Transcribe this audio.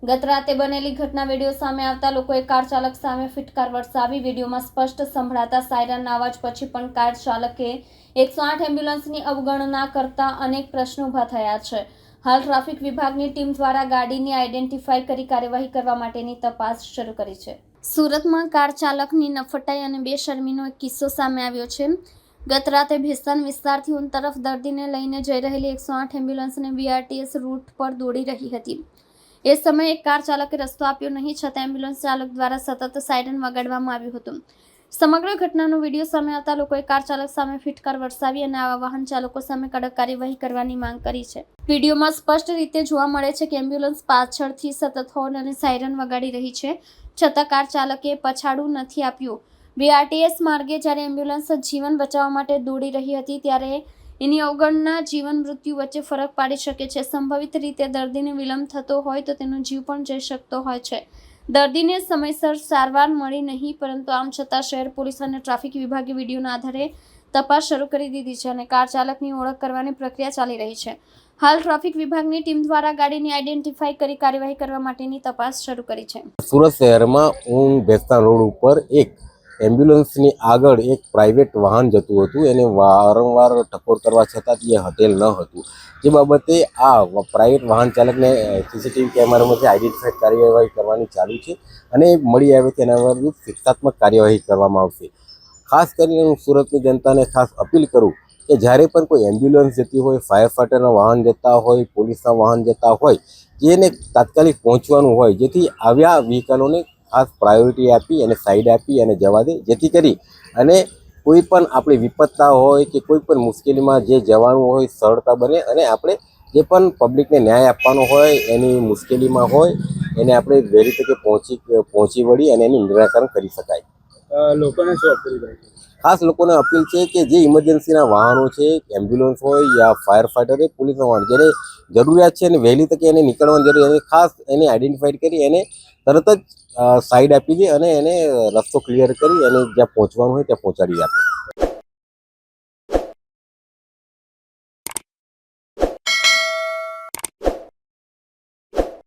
ગત રાતે બનેલી ઘટના વિડીયો સામે આવતા લોકોએ કાર ચાલક સામે ફિટકાર વરસાવી। વિડીયોમાં સ્પષ્ટ સંભળાતા સાયરનના અવાજ પછી પણ કાર ચાલકે 108 એમ્બ્યુલન્સની અવગણના કરતા અનેક પ્રશ્નો ઊભા થયા છે। હાલ ટ્રાફિક વિભાગની ટીમ દ્વારા ગાડીને આઈડેન્ટિફાઈ કરી કાર્યવાહી કરવા માટેની તપાસ શરૂ કરી છે। સુરતમાં કાર ચાલકની નફટાઈ અને બેશરમીનો એક કિસ્સો સામે આવ્યો છે। ગત રાતે ભેસ્તાન વિસ્તારથી ઉન તરફ દર્દીને લઈને જઈ રહેલી 108 એમ્બ્યુલન્સને બીઆરટીએસ રૂટ પર દોડી રહી હતી। એ સમયે એક કાર ચાલકે રસ્તો આપ્યો નહીં, છતાં એમ્બ્યુલન્સ ચાલક દ્વારા સતત સાયરન વગાડવામાં આવ્યું હતું। સમગ્ર ઘટનાનો વિડીયો સામે આવતા લોકોએ કાર ચાલક સામે ફિટકાર વરસાવી અને આવા વાહન ચાલકો સામે કડક કાર્યવાહી કરવાની માંગ કરી છે। વિડીયોમાં સ્પષ્ટ રીતે જોવા મળે છે કે એમ્બ્યુલન્સ પાછળથી સતત હોર્ન અને સાયરન વગાડી રહી છે, છતાં કાર ચાલકે પછાડું નથી આપ્યું। બીઆરટીએસ માર્ગે જ્યારે એમ્બ્યુલન્સ જીવન બચાવવા માટે દોડી રહી હતી ત્યારે એની અવગણના જીવન મૃત્યુ વચ્ચે ફરક પાડી શકે છે। સંભવિત રીતે દર્દીને વિલંબ થતો હોય તો તેનો જીવ પણ જઈ શકતો હોય છે। દર્દીને સમયસર સારવાર મળી નહીં, પરંતુ આમ છતાં શહેર પોલીસ અને ટ્રાફિક વિભાગે વિડીયોના આધારે તપાસ શરૂ કરી દીધી છે અને કાર ચાલકની ઓળખ કરવાની પ્રક્રિયા ચાલી રહી છે। હાલ ટ્રાફિક વિભાગની ટીમ દ્વારા ગાડીને આઈડેન્ટિફાઈ કરી કાર્યવાહી કરવા માટેની તપાસ શરૂ કરી છે। સુરત શહેરમાં હું ભેસ્તાન રોડ ઉપર એક એમ્બ્યુલન્સની આગળ એક પ્રાઇવેટ વાહન જતું હતું, એને વારંવાર ટકોર કરવા છતાં એ હટેલ ન હતું। જે બાબતે આ પ્રાઇવેટ વાહન ચાલકને સીસીટીવી કેમેરામાંથી આઈડેન્ટિફાઈ કાર્યવાહી કરવાની ચાલુ છે અને મળી આવે તેના વિરુદ્ધ શિક્ષાત્મક કાર્યવાહી કરવામાં આવશે। ખાસ કરીને હું સુરતની જનતાને ખાસ અપીલ કરું કે જ્યારે પણ કોઈ એમ્બ્યુલન્સ જતી હોય, ફાયર ફાઈટરના વાહન જતા હોય, પોલીસના વાહન જતા હોય, જેને તાત્કાલિક પહોંચવાનું હોય, જેથી આવ્યા વ્હીકલોને ખાસ પ્રાયોરિટી આપી અને સાઈડ આપી અને જવા દે, જેથી કરી અને કોઈ પણ આપણી વિપત્તા હોય કે કોઈ પણ મુશ્કેલીમાં જે જવાનું હોય સરળતા બને અને આપણે જે પણ પબ્લિકને ન્યાય આપવાનો હોય, એની મુશ્કેલીમાં હોય એને આપણે વહેલી તકે પહોંચી વળી અને એનું નિરાકરણ કરી શકાય। લોકોને શું અપીલ કરે છે? ખાસ લોકોને અપીલ છે કે જે ઇમરજન્સીના વાહનો છે, એમ્બ્યુલન્સ હોય યા ફાયર ફાઈટર હોય, પોલીસના વાહન જેને જરૂરિયાત છે અને વહેલી તકે એને નીકળવાની જરૂર, એને ખાસ એને આઈડેન્ટિફાઈડ કરી એને તરત જ સાઈડ આપી દે અને એને રસ્તો ક્લિયર કરી અને જ્યાં પહોંચવાનું હોય ત્યાં પહોંચાડી આપે।